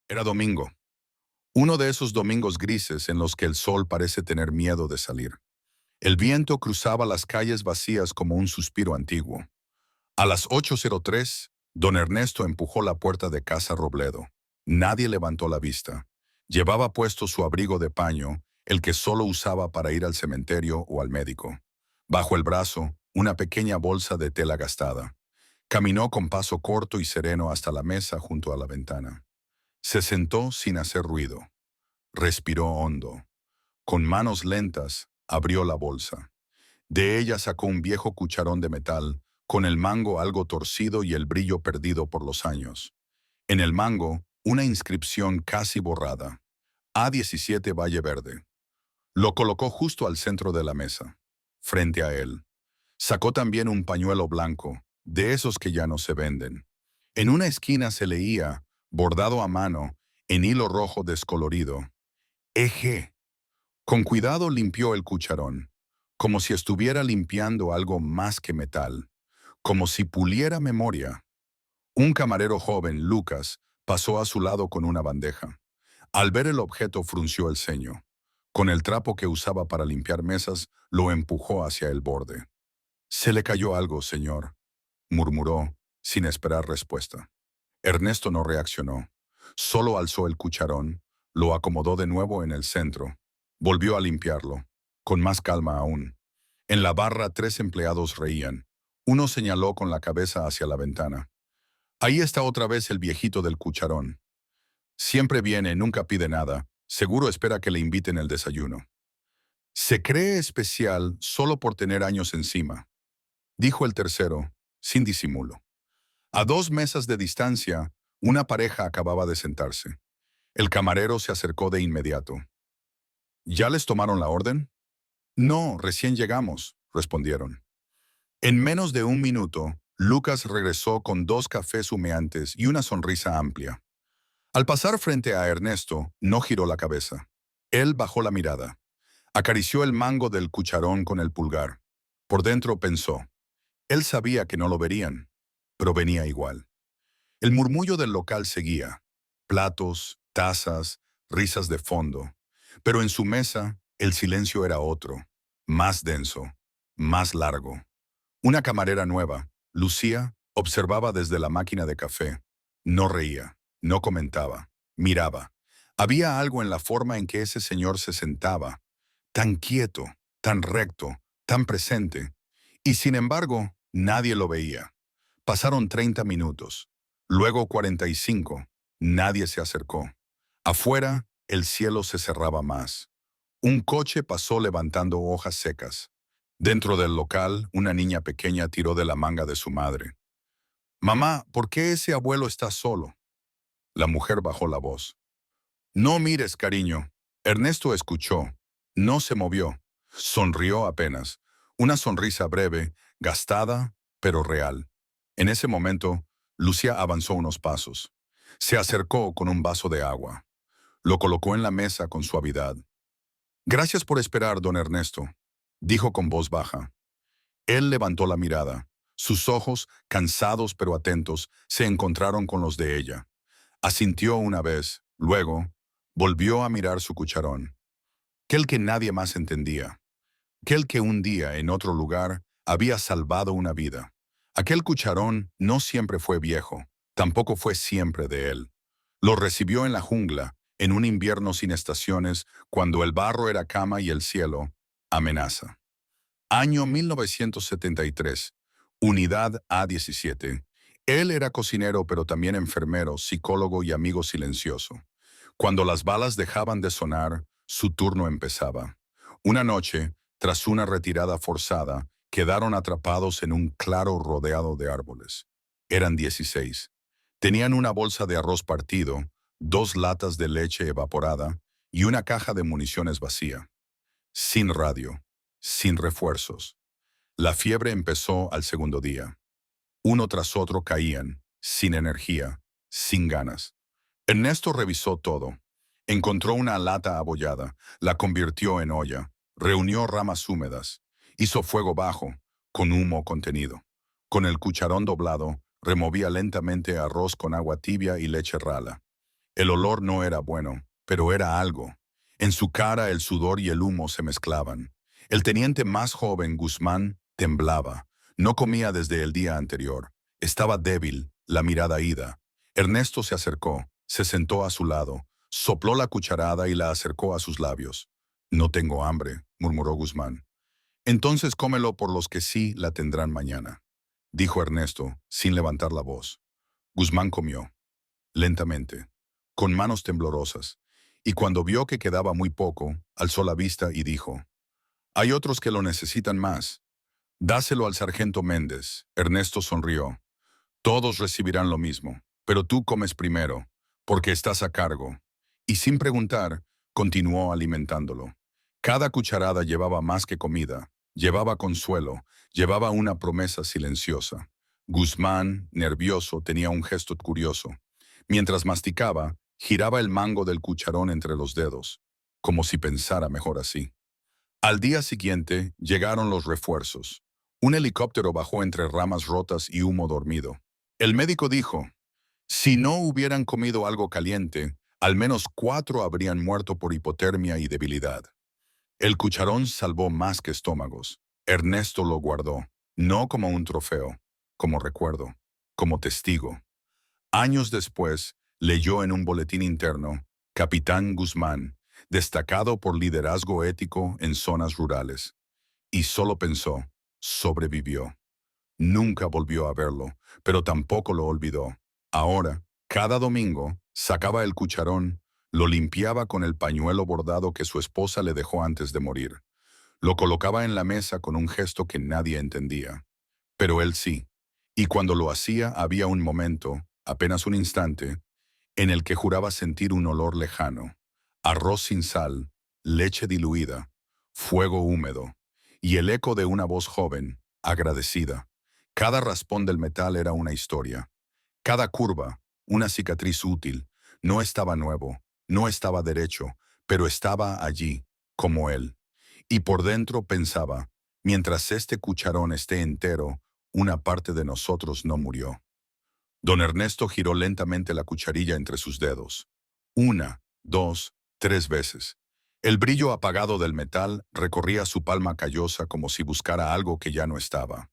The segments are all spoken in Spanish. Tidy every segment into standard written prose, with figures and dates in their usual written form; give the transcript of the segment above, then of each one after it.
Era domingo, uno de esos domingos grises en los que el sol parece tener miedo de salir. El viento cruzaba las calles vacías como un suspiro antiguo. A las 8:03, don Ernesto empujó la puerta de Casa Robledo. Nadie levantó la vista. Llevaba puesto su abrigo de paño, el que solo usaba para ir al cementerio o al médico. Bajo el brazo, una pequeña bolsa de tela gastada. Caminó con paso corto y sereno hasta la mesa junto a la ventana. Se sentó sin hacer ruido. Respiró hondo. Con manos lentas, abrió la bolsa. De ella sacó un viejo cucharón de metal, con el mango algo torcido y el brillo perdido por los años. En el mango, una inscripción casi borrada. A17 Valle Verde. Lo colocó justo al centro de la mesa, frente a él. Sacó también un pañuelo blanco, de esos que ya no se venden. En una esquina se leía, bordado a mano, en hilo rojo descolorido, EG. Con cuidado limpió el cucharón, como si estuviera limpiando algo más que metal, como si puliera memoria. Un camarero joven, Lucas, pasó a su lado con una bandeja. Al ver el objeto frunció el ceño. Con el trapo que usaba para limpiar mesas, lo empujó hacia el borde. «Se le cayó algo, señor», murmuró, sin esperar respuesta. Ernesto no reaccionó. Solo alzó el cucharón, lo acomodó de nuevo en el centro. Volvió a limpiarlo, con más calma aún. En la barra 3 empleados reían. Uno señaló con la cabeza hacia la ventana. «Ahí está otra vez el viejito del cucharón. Siempre viene, nunca pide nada. Seguro espera que le inviten el desayuno. Se cree especial solo por tener años encima», dijo el tercero, sin disimulo. A 2 mesas de distancia, una pareja acababa de sentarse. El camarero se acercó de inmediato. «¿Ya les tomaron la orden?» «No, recién llegamos», respondieron. En menos de un minuto, Lucas regresó con 2 cafés humeantes y una sonrisa amplia. Al pasar frente a Ernesto, no giró la cabeza. Él bajó la mirada. Acarició el mango del cucharón con el pulgar. Por dentro pensó. Él sabía que no lo verían, pero venía igual. El murmullo del local seguía. Platos, tazas, risas de fondo. Pero en su mesa, el silencio era otro, más denso, más largo. Una camarera nueva, Lucía, observaba desde la máquina de café. No reía, no comentaba, miraba. Había algo en la forma en que ese señor se sentaba, tan quieto, tan recto, tan presente. Y sin embargo, nadie lo veía. Pasaron 30 minutos, luego 45. Nadie se acercó. Afuera, el cielo se cerraba más. Un coche pasó levantando hojas secas. Dentro del local, una niña pequeña tiró de la manga de su madre. «Mamá, ¿por qué ese abuelo está solo?» La mujer bajó la voz. «No mires, cariño». Ernesto escuchó. No se movió. Sonrió apenas. Una sonrisa breve, gastada, pero real. En ese momento, Lucía avanzó unos pasos. Se acercó con un vaso de agua. Lo colocó en la mesa con suavidad. «Gracias por esperar, don Ernesto», dijo con voz baja. Él levantó la mirada. Sus ojos, cansados pero atentos, se encontraron con los de ella. Asintió una vez, luego, volvió a mirar su cucharón. Aquel que nadie más entendía. Aquel que un día, en otro lugar, había salvado una vida. Aquel cucharón no siempre fue viejo, tampoco fue siempre de él. Lo recibió en la jungla, en un invierno sin estaciones, cuando el barro era cama y el cielo, amenaza. Año 1973. Unidad A17. Él era cocinero pero también enfermero, psicólogo y amigo silencioso. Cuando las balas dejaban de sonar, su turno empezaba. Una noche, tras una retirada forzada, quedaron atrapados en un claro rodeado de árboles. Eran 16. Tenían una bolsa de arroz partido, 2 latas de leche evaporada y una caja de municiones vacía. Sin radio, sin refuerzos. La fiebre empezó al segundo día. Uno tras otro caían, sin energía, sin ganas. Ernesto revisó todo. Encontró una lata abollada, la convirtió en olla, reunió ramas húmedas, hizo fuego bajo, con humo contenido. Con el cucharón doblado, removía lentamente arroz con agua tibia y leche rala. El olor no era bueno, pero era algo. En su cara el sudor y el humo se mezclaban. El teniente más joven, Guzmán, temblaba. No comía desde el día anterior. Estaba débil, la mirada ida. Ernesto se acercó, se sentó a su lado, sopló la cucharada y la acercó a sus labios. No tengo hambre, murmuró Guzmán. Entonces cómelo por los que sí la tendrán mañana, dijo Ernesto, sin levantar la voz. Guzmán comió, lentamente, con manos temblorosas, y cuando vio que quedaba muy poco, alzó la vista y dijo, «Hay otros que lo necesitan más. Dáselo al sargento Méndez». Ernesto sonrió. «Todos recibirán lo mismo, pero tú comes primero, porque estás a cargo». Y sin preguntar, continuó alimentándolo. Cada cucharada llevaba más que comida, llevaba consuelo, llevaba una promesa silenciosa. Guzmán, nervioso, tenía un gesto curioso. Mientras masticaba, giraba el mango del cucharón entre los dedos, como si pensara mejor así. Al día siguiente llegaron los refuerzos. Un helicóptero bajó entre ramas rotas y humo dormido. El médico dijo, si no hubieran comido algo caliente, al menos 4 habrían muerto por hipotermia y debilidad. El cucharón salvó más que estómagos. Ernesto lo guardó, no como un trofeo, como recuerdo, como testigo. Años después, leyó en un boletín interno, Capitán Guzmán, destacado por liderazgo ético en zonas rurales. Y solo pensó, sobrevivió. Nunca volvió a verlo, pero tampoco lo olvidó. Ahora, cada domingo, sacaba el cucharón, lo limpiaba con el pañuelo bordado que su esposa le dejó antes de morir. Lo colocaba en la mesa con un gesto que nadie entendía. Pero él sí. Y cuando lo hacía había un momento, apenas un instante, en el que juraba sentir un olor lejano. Arroz sin sal, leche diluida, fuego húmedo, y el eco de una voz joven, agradecida. Cada raspón del metal era una historia. Cada curva, una cicatriz útil. No estaba nuevo, no estaba derecho, pero estaba allí, como él. Y por dentro pensaba, mientras este cucharón esté entero, una parte de nosotros no murió. Don Ernesto giró lentamente la cucharilla entre sus dedos. 1, 2, 3 veces. El brillo apagado del metal recorría su palma callosa como si buscara algo que ya no estaba.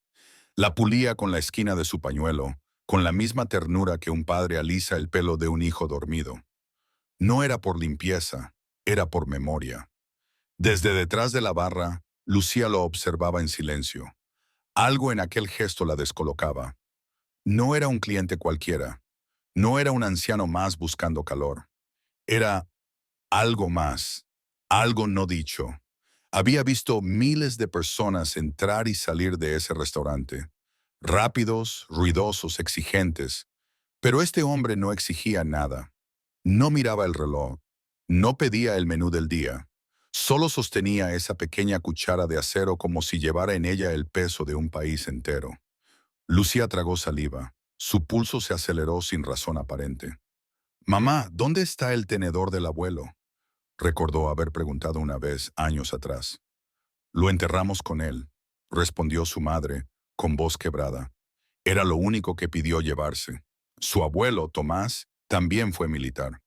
La pulía con la esquina de su pañuelo, con la misma ternura que un padre alisa el pelo de un hijo dormido. No era por limpieza, era por memoria. Desde detrás de la barra, Lucía lo observaba en silencio. Algo en aquel gesto la descolocaba. No era un cliente cualquiera. No era un anciano más buscando calor. Era algo más, algo no dicho. Había visto miles de personas entrar y salir de ese restaurante. Rápidos, ruidosos, exigentes. Pero este hombre no exigía nada. No miraba el reloj. No pedía el menú del día. Solo sostenía esa pequeña cuchara de acero como si llevara en ella el peso de un país entero. Lucía tragó saliva. Su pulso se aceleró sin razón aparente. «Mamá, ¿dónde está el tenedor del abuelo?», recordó haber preguntado una vez años atrás. «Lo enterramos con él», respondió su madre, con voz quebrada. Era lo único que pidió llevarse. Su abuelo, Tomás, también fue militar.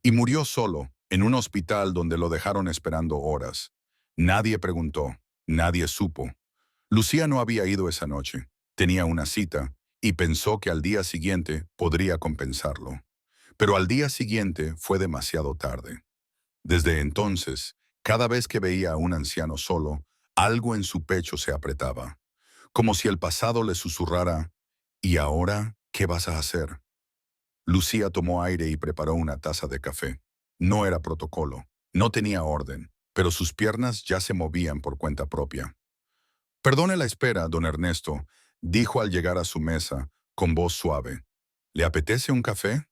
Y murió solo, en un hospital donde lo dejaron esperando horas. Nadie preguntó, nadie supo. Lucía no había ido esa noche. Tenía una cita, y pensó que al día siguiente podría compensarlo. Pero al día siguiente fue demasiado tarde. Desde entonces, cada vez que veía a un anciano solo, algo en su pecho se apretaba, como si el pasado le susurrara, «¿Y ahora qué vas a hacer?». Lucía tomó aire y preparó una taza de café. No era protocolo, no tenía orden, pero sus piernas ya se movían por cuenta propia. «Perdone la espera, don Ernesto», dijo al llegar a su mesa, con voz suave. «¿Le apetece un café?».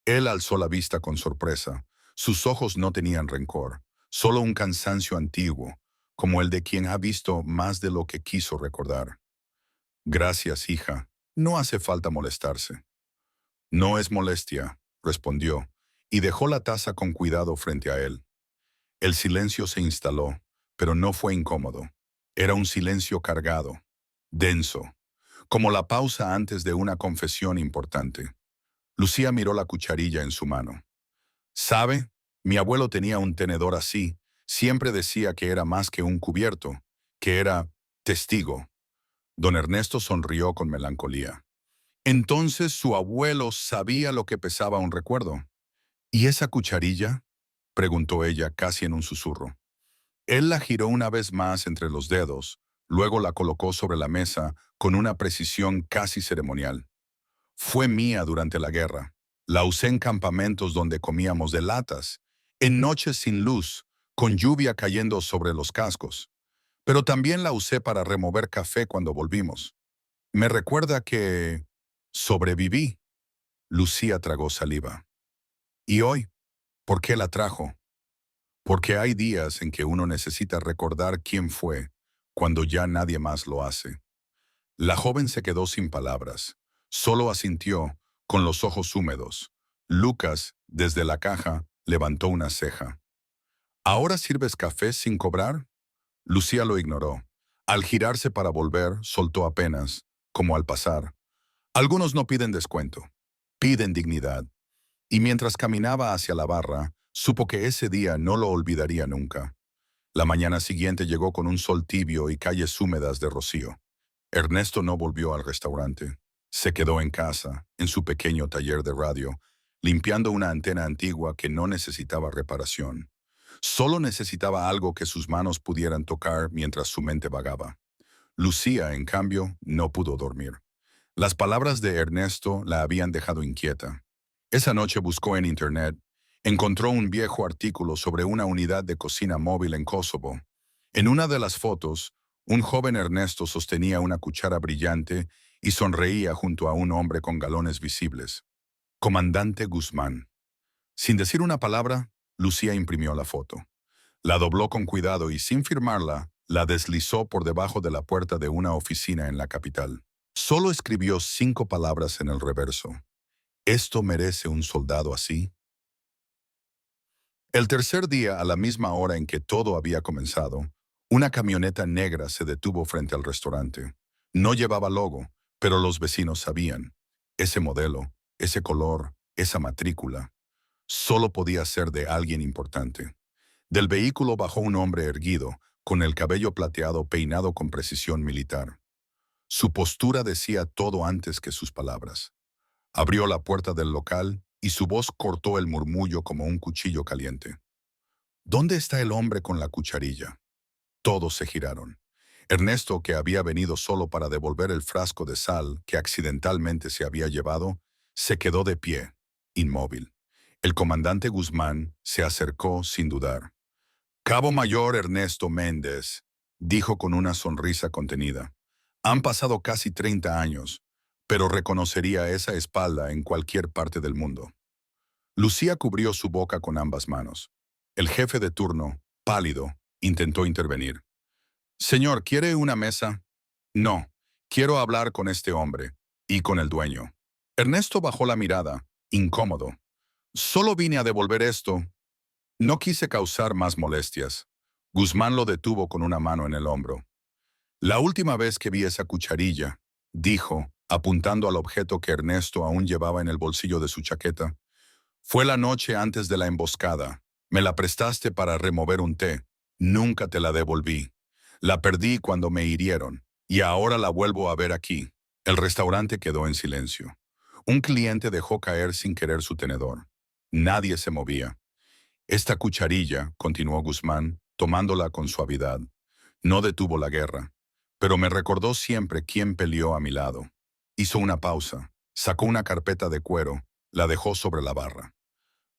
Él alzó la vista con sorpresa. Sus ojos no tenían rencor, solo un cansancio antiguo, como el de quien ha visto más de lo que quiso recordar. «Gracias, hija. No hace falta molestarse». «No es molestia», respondió, y dejó la taza con cuidado frente a él. El silencio se instaló, pero no fue incómodo. Era un silencio cargado, denso, como la pausa antes de una confesión importante. Lucía miró la cucharilla en su mano. ¿Sabe? Mi abuelo tenía un tenedor así. Siempre decía que era más que un cubierto, que era testigo. Don Ernesto sonrió con melancolía. Entonces su abuelo sabía lo que pesaba un recuerdo. ¿Y esa cucharilla? Preguntó ella casi en un susurro. Él la giró una vez más entre los dedos, luego la colocó sobre la mesa con una precisión casi ceremonial. Fue mía durante la guerra. La usé en campamentos donde comíamos de latas, en noches sin luz, con lluvia cayendo sobre los cascos. Pero también la usé para remover café cuando volvimos. Me recuerda que sobreviví. Lucía tragó saliva. ¿Y hoy? ¿Por qué la trajo? Porque hay días en que uno necesita recordar quién fue, cuando ya nadie más lo hace. La joven se quedó sin palabras. Solo asintió, con los ojos húmedos. Lucas, desde la caja, levantó una ceja. ¿Ahora sirves café sin cobrar? Lucía lo ignoró. Al girarse para volver, soltó apenas, como al pasar. Algunos no piden descuento, piden dignidad. Y mientras caminaba hacia la barra, supo que ese día no lo olvidaría nunca. La mañana siguiente llegó con un sol tibio y calles húmedas de rocío. Ernesto no volvió al restaurante. Se quedó en casa, en su pequeño taller de radio, limpiando una antena antigua que no necesitaba reparación. Solo necesitaba algo que sus manos pudieran tocar mientras su mente vagaba. Lucía, en cambio, no pudo dormir. Las palabras de Ernesto la habían dejado inquieta. Esa noche buscó en Internet. Encontró un viejo artículo sobre una unidad de cocina móvil en Kosovo. En una de las fotos, un joven Ernesto sostenía una cuchara brillante y sonreía junto a un hombre con galones visibles. Comandante Guzmán. Sin decir una palabra, Lucía imprimió la foto. La dobló con cuidado y, sin firmarla, la deslizó por debajo de la puerta de una oficina en la capital. Solo escribió 5 palabras en el reverso. ¿Esto merece un soldado así? El tercer día, a la misma hora en que todo había comenzado, una camioneta negra se detuvo frente al restaurante. No llevaba logo, pero los vecinos sabían. Ese modelo, ese color, esa matrícula, solo podía ser de alguien importante. Del vehículo bajó un hombre erguido, con el cabello plateado peinado con precisión militar. Su postura decía todo antes que sus palabras. Abrió la puerta del local y su voz cortó el murmullo como un cuchillo caliente. ¿Dónde está el hombre con la cucharilla? Todos se giraron. Ernesto, que había venido solo para devolver el frasco de sal que accidentalmente se había llevado, se quedó de pie, inmóvil. El comandante Guzmán se acercó sin dudar. Cabo Mayor Ernesto Méndez, dijo con una sonrisa contenida. Han pasado casi 30 años, pero reconocería esa espalda en cualquier parte del mundo. Lucía cubrió su boca con ambas manos. El jefe de turno, pálido, intentó intervenir. Señor, ¿quiere una mesa? No, quiero hablar con este hombre y con el dueño. Ernesto bajó la mirada, incómodo. Solo vine a devolver esto. No quise causar más molestias. Guzmán lo detuvo con una mano en el hombro. La última vez que vi esa cucharilla, dijo, apuntando al objeto que Ernesto aún llevaba en el bolsillo de su chaqueta, fue la noche antes de la emboscada. Me la prestaste para remover un té. Nunca te la devolví. La perdí cuando me hirieron, y ahora la vuelvo a ver aquí. El restaurante quedó en silencio. Un cliente dejó caer sin querer su tenedor. Nadie se movía. Esta cucharilla, continuó Guzmán, tomándola con suavidad, no detuvo la guerra, pero me recordó siempre quién peleó a mi lado. Hizo una pausa, sacó una carpeta de cuero, la dejó sobre la barra.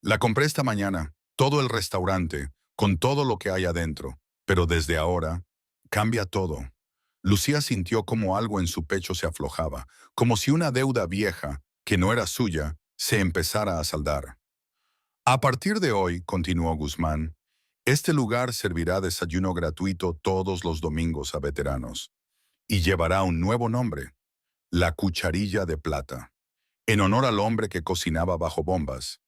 La compré esta mañana, todo el restaurante, con todo lo que hay adentro, pero desde ahora, cambia todo. Lucía sintió como algo en su pecho se aflojaba, como si una deuda vieja, que no era suya, se empezara a saldar. A partir de hoy, continuó Guzmán, este lugar servirá desayuno gratuito todos los domingos a veteranos y llevará un nuevo nombre, La Cucharilla de Plata, en honor al hombre que cocinaba bajo bombas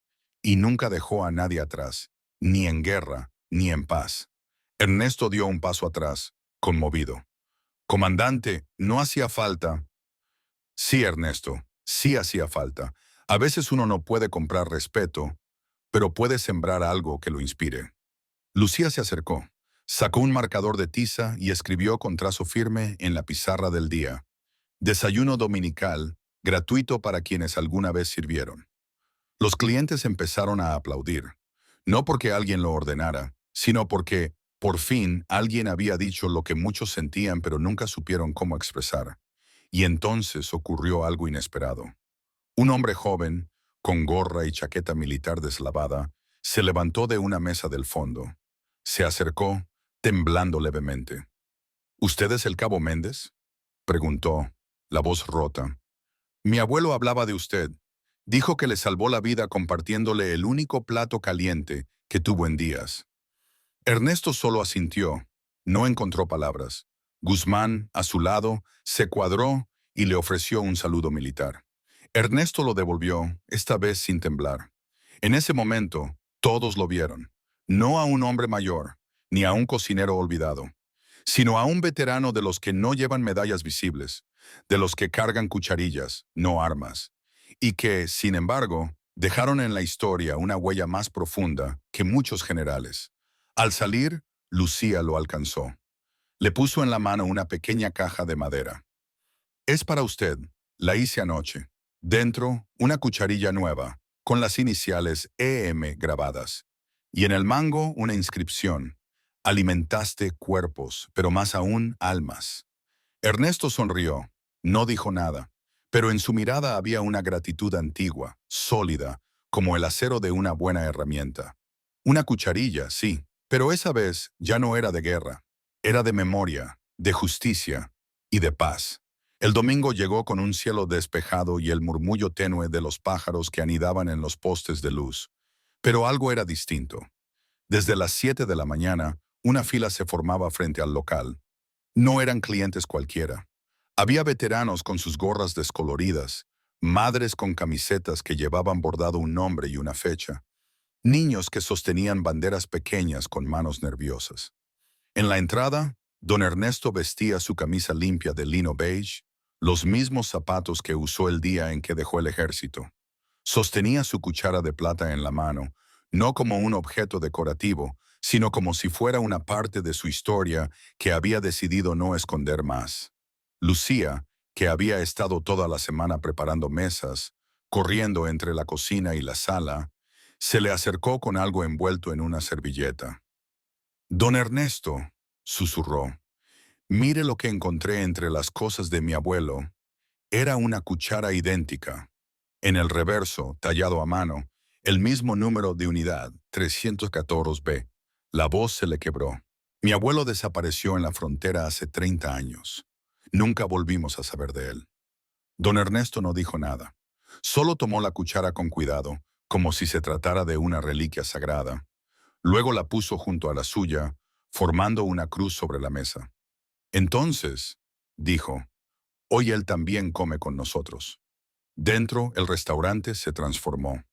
y nunca dejó a nadie atrás, ni en guerra, ni en paz. Ernesto dio un paso atrás, conmovido. Comandante, no hacía falta. Sí, Ernesto, sí hacía falta. A veces uno no puede comprar respeto, pero puede sembrar algo que lo inspire. Lucía se acercó, sacó un marcador de tiza y escribió con trazo firme en la pizarra del día: desayuno dominical, gratuito para quienes alguna vez sirvieron. Los clientes empezaron a aplaudir, no porque alguien lo ordenara, sino porque, por fin, alguien había dicho lo que muchos sentían pero nunca supieron cómo expresar. Y entonces ocurrió algo inesperado. Un hombre joven, con gorra y chaqueta militar deslavada, se levantó de una mesa del fondo. Se acercó, temblando levemente. ¿Usted es el cabo Méndez?, preguntó, la voz rota. Mi abuelo hablaba de usted. Dijo que le salvó la vida compartiéndole el único plato caliente que tuvo en días. Ernesto solo asintió. No encontró palabras. Guzmán, a su lado, se cuadró y le ofreció un saludo militar. Ernesto lo devolvió, esta vez sin temblar. En ese momento, todos lo vieron. No a un hombre mayor, ni a un cocinero olvidado, sino a un veterano de los que no llevan medallas visibles, de los que cargan cucharillas, no armas, y que, sin embargo, dejaron en la historia una huella más profunda que muchos generales. Al salir, Lucía lo alcanzó. Le puso en la mano una pequeña caja de madera. Es para usted, la hice anoche. Dentro, una cucharilla nueva, con las iniciales EM grabadas. Y en el mango, una inscripción: alimentaste cuerpos, pero más aún almas. Ernesto sonrió, no dijo nada, pero en su mirada había una gratitud antigua, sólida, como el acero de una buena herramienta. Una cucharilla, sí, pero esa vez ya no era de guerra, era de memoria, de justicia y de paz. El domingo llegó con un cielo despejado y el murmullo tenue de los pájaros que anidaban en los postes de luz. Pero algo era distinto. Desde las 7 de la mañana, una fila se formaba frente al local. No eran clientes cualquiera. Había veteranos con sus gorras descoloridas, madres con camisetas que llevaban bordado un nombre y una fecha, niños que sostenían banderas pequeñas con manos nerviosas. En la entrada, don Ernesto vestía su camisa limpia de lino beige, los mismos zapatos que usó el día en que dejó el ejército. Sostenía su cuchara de plata en la mano, no como un objeto decorativo, sino como si fuera una parte de su historia que había decidido no esconder más. Lucía, que había estado toda la semana preparando mesas, corriendo entre la cocina y la sala, se le acercó con algo envuelto en una servilleta. Don Ernesto, susurró, mire lo que encontré entre las cosas de mi abuelo. Era una cuchara idéntica. En el reverso, tallado a mano, el mismo número de unidad, 314B. La voz se le quebró. Mi abuelo desapareció en la frontera hace 30 años. Nunca volvimos a saber de él. Don Ernesto no dijo nada. Solo tomó la cuchara con cuidado, como si se tratara de una reliquia sagrada. Luego la puso junto a la suya, formando una cruz sobre la mesa. Entonces, dijo, hoy él también come con nosotros. Dentro, el restaurante se transformó.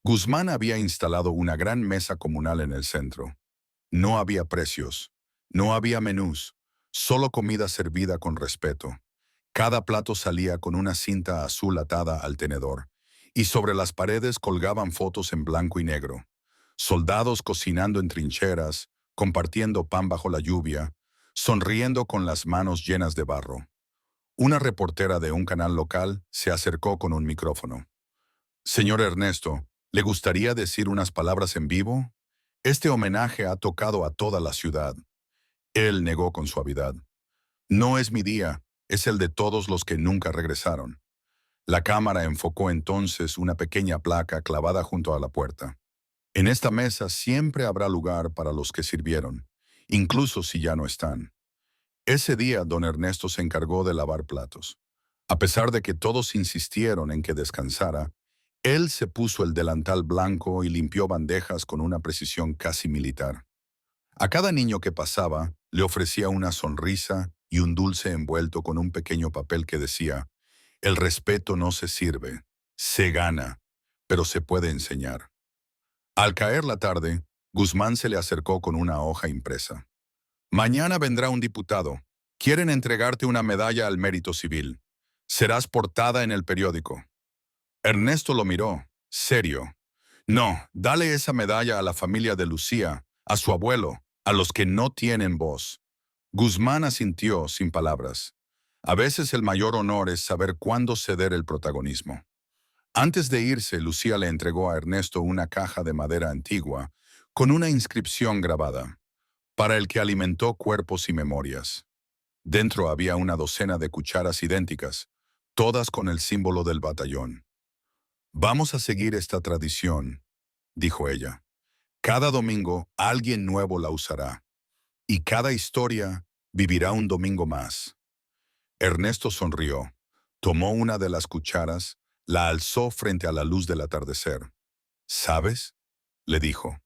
Guzmán había instalado una gran mesa comunal en el centro. No había precios, no había menús, solo comida servida con respeto. Cada plato salía con una cinta azul atada al tenedor, y sobre las paredes colgaban fotos en blanco y negro. Soldados cocinando en trincheras, compartiendo pan bajo la lluvia, sonriendo con las manos llenas de barro. Una reportera de un canal local se acercó con un micrófono. Señor Ernesto, ¿le gustaría decir unas palabras en vivo? Este homenaje ha tocado a toda la ciudad. Él negó con suavidad. No es mi día, es el de todos los que nunca regresaron. La cámara enfocó entonces una pequeña placa clavada junto a la puerta. En esta mesa siempre habrá lugar para los que sirvieron, incluso si ya no están. Ese día don Ernesto se encargó de lavar platos. A pesar de que todos insistieron en que descansara, él se puso el delantal blanco y limpió bandejas con una precisión casi militar. A cada niño que pasaba, le ofrecía una sonrisa y un dulce envuelto con un pequeño papel que decía, el respeto no se sirve, se gana, pero se puede enseñar. Al caer la tarde, Guzmán se le acercó con una hoja impresa. Mañana vendrá un diputado. Quieren entregarte una medalla al mérito civil. Serás portada en el periódico. Ernesto lo miró, serio. No, dale esa medalla a la familia de Lucía, a su abuelo, a los que no tienen voz. Guzmán asintió sin palabras. A veces el mayor honor es saber cuándo ceder el protagonismo. Antes de irse, Lucía le entregó a Ernesto una caja de madera antigua con una inscripción grabada, para el que alimentó cuerpos y memorias. Dentro había una docena de cucharas idénticas, todas con el símbolo del batallón. Vamos a seguir esta tradición, dijo ella. Cada domingo alguien nuevo la usará, y cada historia vivirá un domingo más. Ernesto sonrió, tomó una de las cucharas, la alzó frente a la luz del atardecer. ¿Sabes?, le dijo.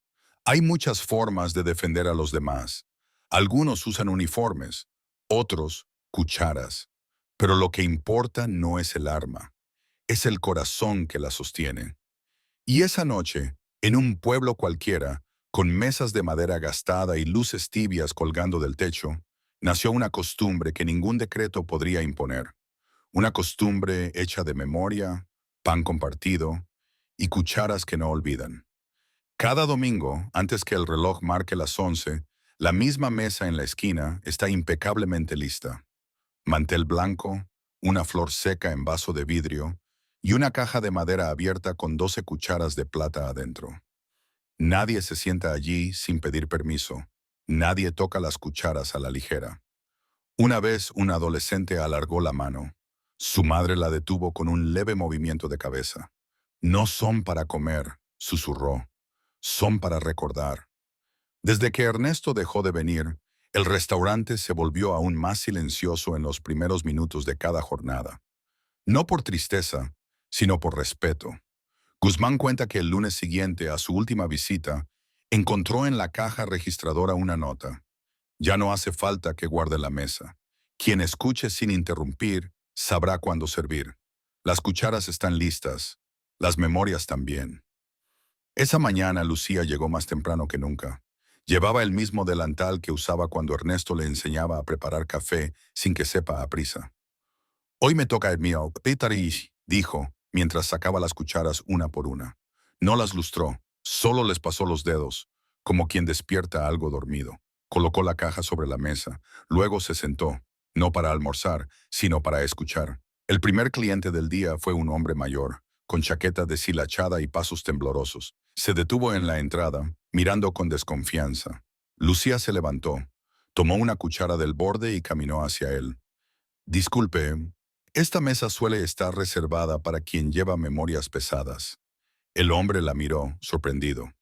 Hay muchas formas de defender a los demás. Algunos usan uniformes, otros cucharas. Pero lo que importa no es el arma, es el corazón que la sostiene. Y esa noche, en un pueblo cualquiera, con mesas de madera gastada y luces tibias colgando del techo, nació una costumbre que ningún decreto podría imponer. Una costumbre hecha de memoria, pan compartido y cucharas que no olvidan. Cada domingo, antes que el reloj marque las 11, la misma mesa en la esquina está impecablemente lista. Mantel blanco, una flor seca en vaso de vidrio y una caja de madera abierta con 12 cucharas de plata adentro. Nadie se sienta allí sin pedir permiso. Nadie toca las cucharas a la ligera. Una vez un adolescente alargó la mano. Su madre la detuvo con un leve movimiento de cabeza. No son para comer, susurró. Son para recordar. Desde que Ernesto dejó de venir, el restaurante se volvió aún más silencioso en los primeros minutos de cada jornada. No por tristeza, sino por respeto. Guzmán cuenta que el lunes siguiente a su última visita, encontró en la caja registradora una nota. Ya no hace falta que guarde la mesa. Quien escuche sin interrumpir sabrá cuándo servir. Las cucharas están listas, las memorias también. Esa mañana Lucía llegó más temprano que nunca. Llevaba el mismo delantal que usaba cuando Ernesto le enseñaba a preparar café sin que sepa a prisa. Hoy me toca el mío, Peter, dijo, mientras sacaba las cucharas una por una. No las lustró, solo les pasó los dedos, como quien despierta algo dormido. Colocó la caja sobre la mesa, luego se sentó, no para almorzar, sino para escuchar. El primer cliente del día fue un hombre mayor, con chaqueta deshilachada y pasos temblorosos. Se detuvo en la entrada, mirando con desconfianza. Lucía se levantó, tomó una cuchara del borde y caminó hacia él. Disculpe, esta mesa suele estar reservada para quien lleva memorias pesadas. El hombre la miró, sorprendido.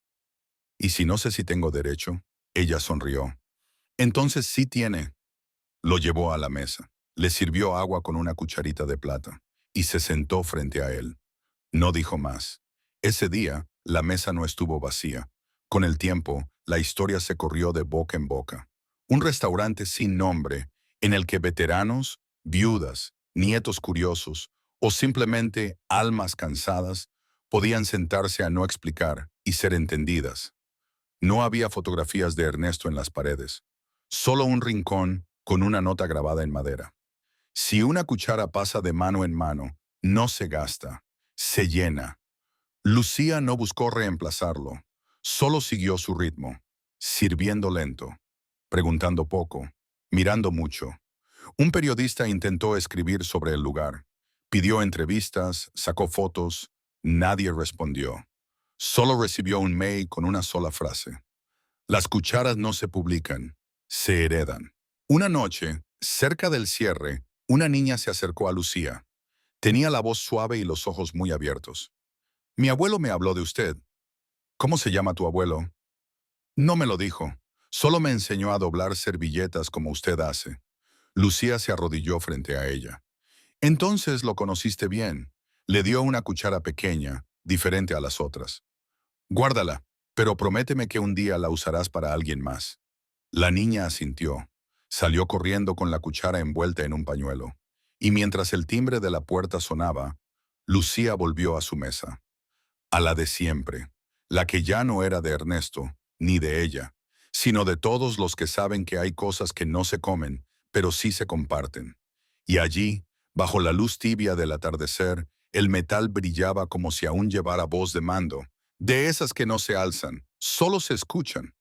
¿Y si no sé si tengo derecho? Ella sonrió. Entonces sí tiene. Lo llevó a la mesa. Le sirvió agua con una cucharita de plata y se sentó frente a él. No dijo más. Ese día, la mesa no estuvo vacía. Con el tiempo, la historia se corrió de boca en boca. Un restaurante sin nombre, en el que veteranos, viudas, nietos curiosos o simplemente almas cansadas podían sentarse a no explicar y ser entendidas. No había fotografías de Ernesto en las paredes, solo un rincón con una nota grabada en madera. Si una cuchara pasa de mano en mano, no se gasta, se llena. Lucía no buscó reemplazarlo, solo siguió su ritmo, sirviendo lento, preguntando poco, mirando mucho. Un periodista intentó escribir sobre el lugar. Pidió entrevistas, sacó fotos, nadie respondió. Solo recibió un mail con una sola frase. Las cucharas no se publican, se heredan. Una noche, cerca del cierre, una niña se acercó a Lucía. Tenía la voz suave y los ojos muy abiertos. Mi abuelo me habló de usted. ¿Cómo se llama tu abuelo? No me lo dijo. Solo me enseñó a doblar servilletas como usted hace. Lucía se arrodilló frente a ella. Entonces lo conociste bien. Le dio una cuchara pequeña, diferente a las otras. Guárdala, pero prométeme que un día la usarás para alguien más. La niña asintió. Salió corriendo con la cuchara envuelta en un pañuelo. Y mientras el timbre de la puerta sonaba, Lucía volvió a su mesa. A la de siempre, la que ya no era de Ernesto, ni de ella, sino de todos los que saben que hay cosas que no se comen, pero sí se comparten. Y allí, bajo la luz tibia del atardecer, el metal brillaba como si aún llevara voz de mando, De esas que no se alzan, solo se escuchan.